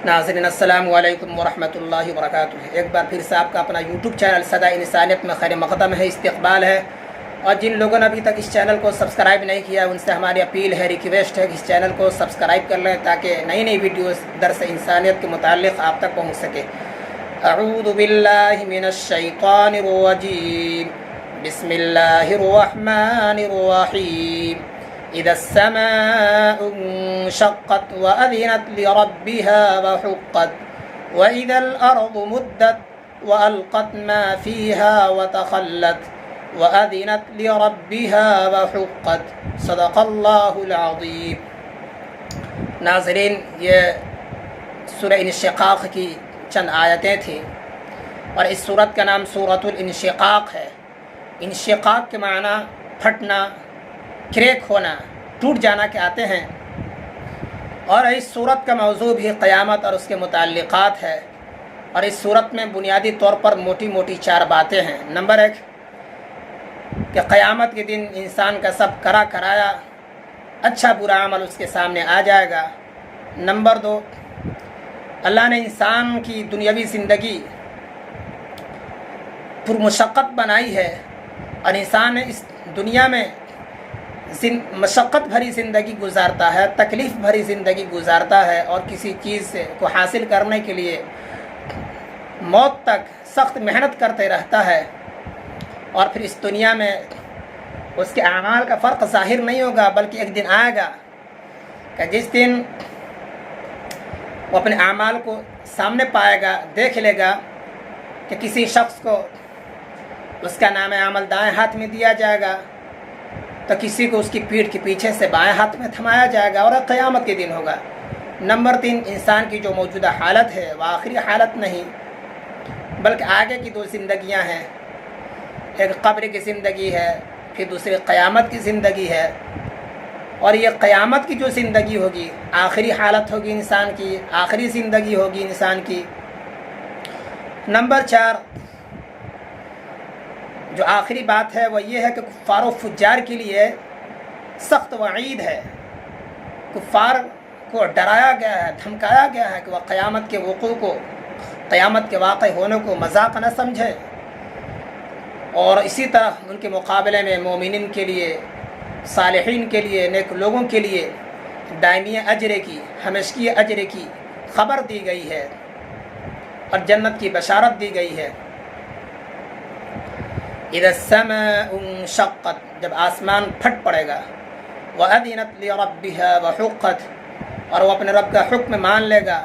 ناظرین السلام علیکم ورحمۃ اللہ وبرکاتہ۔ ایک بار پھر سے آپ کا اپنا یوٹیوب چینل صدا انسانیت میں خیر مقدم ہے، استقبال ہے۔ اور جن لوگوں نے ابھی تک اس چینل کو سبسکرائب نہیں کیا ان سے ہماری اپیل ہے، ریکویسٹ ہے کہ اس چینل کو سبسکرائب کر لیں تاکہ نئی نئی ویڈیوز درس انسانیت کے متعلق آپ تک پہنچ سکے۔ اعوذ باللہ من الشیطان الرجیم، بسم اللہ الرحمن الرحیم۔ اذا السماء انشقت وأذنت لربها وحقت وإذا الأرض مدت وألقت ما فيها وتخلت وأذنت لربها وحقت صدق اللہ العظیم۔ ناظرین، یہ سورہ انشقاق کی چند آیتیں تھیں اور اس سورت کا نام سورۃ الانشقاق ہے۔ انشقاق کے معنی پھٹنا، کریک ہونا، ٹوٹ جانا کے آتے ہیں، اور اس صورت کا موضوع بھی قیامت اور اس کے متعلقات ہے۔ اور اس صورت میں بنیادی طور پر موٹی موٹی چار باتیں ہیں۔ نمبر 1 کہ قیامت کے دن انسان کا سب کرا کرایا اچھا برا عمل اس کے سامنے آ جائے گا۔ نمبر 2 اللہ نے انسان کی دنیاوی زندگی پرمشقت بنائی ہے اور انسان اس دنیا میں مشقت بھری زندگی گزارتا ہے، تکلیف بھری زندگی گزارتا ہے، اور کسی چیز کو حاصل کرنے کے لیے موت تک سخت محنت کرتے رہتا ہے۔ اور پھر اس دنیا میں اس کے اعمال کا فرق ظاہر نہیں ہوگا، بلکہ ایک دن آئے گا کہ جس دن وہ اپنے اعمال کو سامنے پائے گا، دیکھ لے گا کہ کسی شخص کو اس کا نام عمل دائیں ہاتھ میں دیا جائے گا تو کسی کو اس کی پیٹھ کے پیچھے سے بائیں ہاتھ میں تھمایا جائے گا، اور قیامت کے دن ہوگا۔ نمبر 3 انسان کی جو موجودہ حالت ہے وہ آخری حالت نہیں بلکہ آگے کی 2 زندگیاں ہیں۔ ایک قبر کی زندگی ہے، پھر دوسری قیامت کی زندگی ہے۔ اور یہ قیامت کی جو زندگی ہوگی آخری حالت ہوگی انسان کی، آخری زندگی ہوگی انسان کی۔ نمبر 4 جو آخری بات ہے وہ یہ ہے کہ کفار و فجار کے لیے سخت وعید ہے۔ کفار کو ڈرایا گیا ہے، دھمکایا گیا ہے کہ وہ قیامت کے وقوع کو، قیامت کے واقع ہونے کو مذاق نہ سمجھے، اور اسی طرح ان کے مقابلے میں مومنین کے لیے، صالحین کے لیے، نیک لوگوں کے لیے دائمی اجر کی، ہمیشگی اجر کی خبر دی گئی ہے اور جنت کی بشارت دی گئی ہے۔ اذا السماء انشقت، جب آسمان پھٹ پڑے گا، وَأَذِنَتْ لِرَبِّهَا وَحُقَّتْ، اور وہ اپنے رب کا حکم مان لے گا،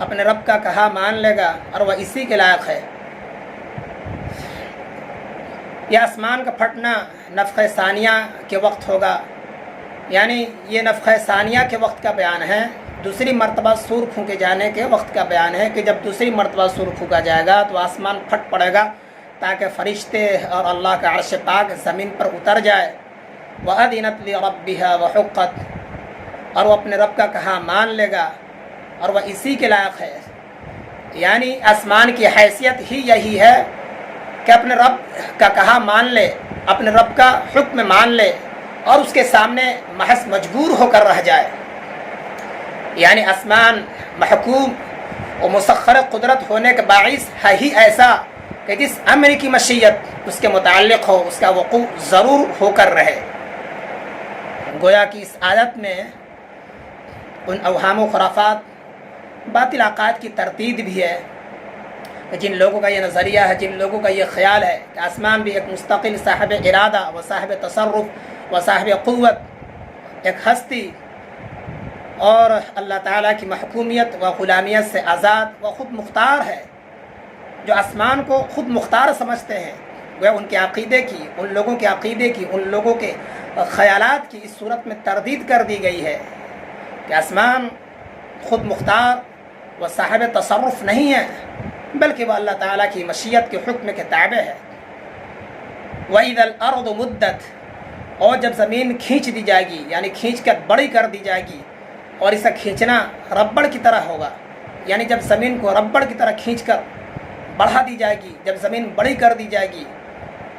اپنے رب کا کہا مان لے گا، اور وہ اسی کے لائق ہے۔ یہ آسمان کا پھٹنا نفخہ ثانیہ کے وقت ہوگا، یعنی یہ نفخہ ثانیہ کے وقت کا بیان ہے۔ دوسری مرتبہ سور پھونکے جانے کے وقت کا بیان ہے کہ جب دوسری مرتبہ سور پھونکا جائے گا تو آسمان پھٹ پڑے گا تاکہ فرشتے اور اللہ کا عرش پاک زمین پر اتر جائے۔ وَأَذِنَتْ لِرَبِّهَا وَحُقَّتْ، اور وہ اپنے رب کا کہا مان لے گا اور وہ اسی کے لائق ہے۔ یعنی آسمان کی حیثیت ہی یہی ہے کہ اپنے رب کا کہا مان لے، اپنے رب کا حکم مان لے اور اس کے سامنے محض مجبور ہو کر رہ جائے۔ یعنی آسمان محکوم و مسخر قدرت ہونے کے باعث ہے ہی ایسا کہ جس امر کی مشیت اس کے متعلق ہو اس کا وقوع ضرور ہو کر رہے۔ گویا کہ اس آیت میں ان اوہام و خرافات، باطل عقائد کی تردید بھی ہے کہ جن لوگوں کا یہ نظریہ ہے، جن لوگوں کا یہ خیال ہے کہ آسمان بھی ایک مستقل صاحب ارادہ و صاحب تصرف و صاحب قوت، ایک ہستی اور اللہ تعالیٰ کی محکومیت و غلامیت سے آزاد و خود مختار ہے، جو آسمان کو خود مختار سمجھتے ہیں، وہ ان کے عقیدے کی، ان لوگوں کے عقیدے کی، ان لوگوں کے خیالات کی اس صورت میں تردید کر دی گئی ہے کہ آسمان خود مختار و صاحب تصرف نہیں ہے بلکہ وہ اللہ تعالیٰ کی مشیت کے حکم کے تابع ہے۔ وَإِذَا الْأَرْضُ مُدَّتْ، اور جب زمین کھینچ دی جائے گی، یعنی کھینچ کر بڑی کر دی جائے گی، اور اسے کھینچنا ربڑ کی طرح ہوگا، یعنی جب زمین کو ربڑ کی طرح کھینچ کر بڑھا دی جائے گی، جب زمین بڑی کر دی جائے گی،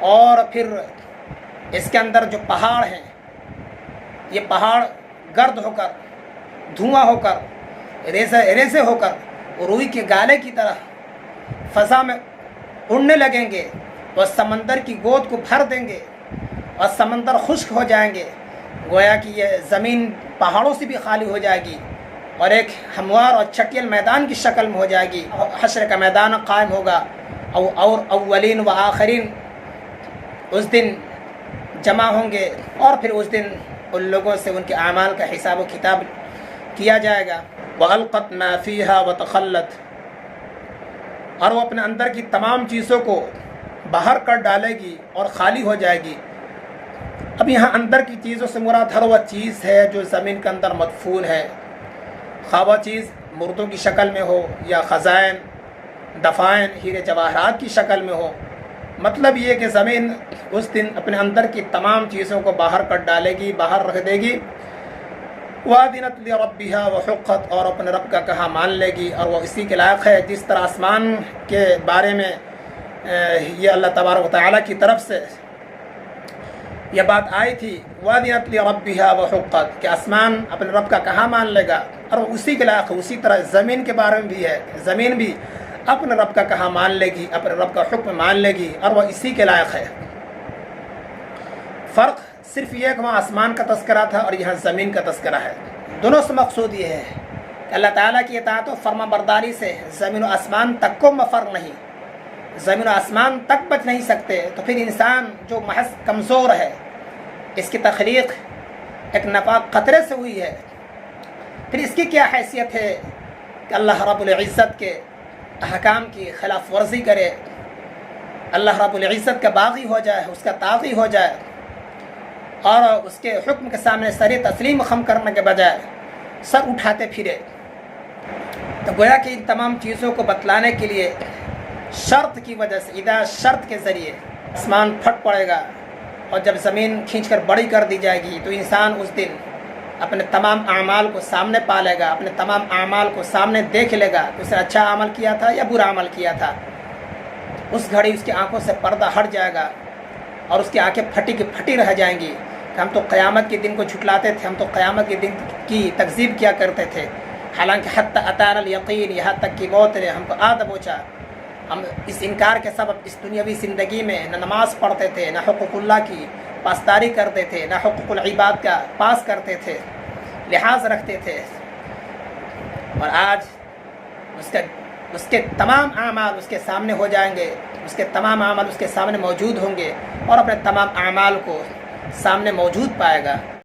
اور پھر اس کے اندر جو پہاڑ ہیں یہ پہاڑ گرد ہو کر، دھواں ہو کر، ریزے ہو کر روئی کے گالے کی طرح فضا میں اڑنے لگیں گے، وہ سمندر کی گود کو بھر دیں گے اور سمندر خشک ہو جائیں گے، گویا کہ یہ زمین پہاڑوں سے بھی خالی ہو جائے گی اور ایک ہموار اور چٹیل میدان کی شکل میں ہو جائے گی۔ حشر کا میدان قائم ہوگا اور اولین و آخرین اس دن جمع ہوں گے، اور پھر اس دن ان لوگوں سے ان کے اعمال کا حساب و کتاب کیا جائے گا۔ وَأَلْقَتْ مَا فِيهَا وَتَخَلَّتْ، اور وہ اپنے اندر کی تمام چیزوں کو باہر کر ڈالے گی اور خالی ہو جائے گی۔ اب یہاں اندر کی چیزوں سے مراد ہر وہ چیز ہے جو زمین کے اندر مدفون ہے، خواہ وہ چیز مردوں کی شکل میں ہو یا خزائن، دفائن، ہیرے جواہرات کی شکل میں ہو۔ مطلب یہ کہ زمین اس دن اپنے اندر کی تمام چیزوں کو باہر کر ڈالے گی، باہر رکھ دے گی۔ وَأَذِنَتْ لِرَبِّهَا وَحُقَّتْ، اور اپنے رب کا کہا مان لے گی، اور وہ اسی کے لائق ہے۔ جس طرح آسمان کے بارے میں یہ اللہ تبارک و تعالیٰ کی طرف سے یہ بات آئی تھی، وَأَذِنَتْ لِرَبِّهَا وَحُقَّتْ، کہ آسمان اپنے رب کا کہا مان لے گا اور وہ اسی کے لائق ہے۔ اسی طرح زمین کے بارے میں بھی ہے، زمین بھی اپنے رب کا کہا مان لے گی، اپنے رب کا حکم مان لے گی، اور وہ اسی کے لائق ہے۔ فرق صرف یہ کہ وہاں آسمان کا تذکرہ تھا اور یہاں زمین کا تذکرہ ہے۔ دونوں سے مقصود یہ ہے کہ اللہ تعالیٰ کی اطاعت و فرما برداری سے زمین و آسمان تک کو فرق نہیں، زمین و آسمان تک بچ نہیں سکتے، تو پھر انسان جو محض کمزور ہے، اس کی تخلیق ایک ناپاک قطرے سے ہوئی ہے، پھر اس کی کیا حیثیت ہے کہ اللہ رب العزت کے احکام کی خلاف ورزی کرے، اللہ رب العزت کا باغی ہو جائے، اس کا طاغی ہو جائے، اور اس کے حکم کے سامنے سر تسلیم خم کرنے کے بجائے سر اٹھاتے پھرے۔ تو گویا کہ ان تمام چیزوں کو بتلانے کے لیے شرط کی وجہ سے، اذا شرط کے ذریعے آسمان پھٹ پڑے گا، اور جب زمین کھینچ کر بڑی کر دی جائے گی تو انسان اس دن اپنے تمام اعمال کو سامنے پا لے گا، اپنے تمام اعمال کو سامنے دیکھ لے گا کہ اس نے اچھا عمل کیا تھا یا برا عمل کیا تھا۔ اس گھڑی اس کی آنکھوں سے پردہ ہٹ جائے گا اور اس کی آنکھیں پھٹی کی پھٹی رہ جائیں گی کہ ہم تو قیامت کے دن کو جھٹلاتے تھے، ہم تو قیامت کے دن کی تکذیب کیا کرتے تھے، حالانکہ حتی اتانا الیقین، یہاں تک کہ موت نے ہم کو آ دبوچا۔ ہم اس انکار کے سبب اس دنیاوی زندگی میں نہ نماز پڑھتے تھے، نہ حقوق اللہ کی پاسداری کرتے تھے، نہ حقوق العباد کا پاس کرتے تھے، لحاظ رکھتے تھے، اور آج اس کے تمام اعمال اس کے سامنے ہو جائیں گے، اس کے تمام اعمال اس کے سامنے موجود ہوں گے، اور اپنے تمام اعمال کو سامنے موجود پائے گا۔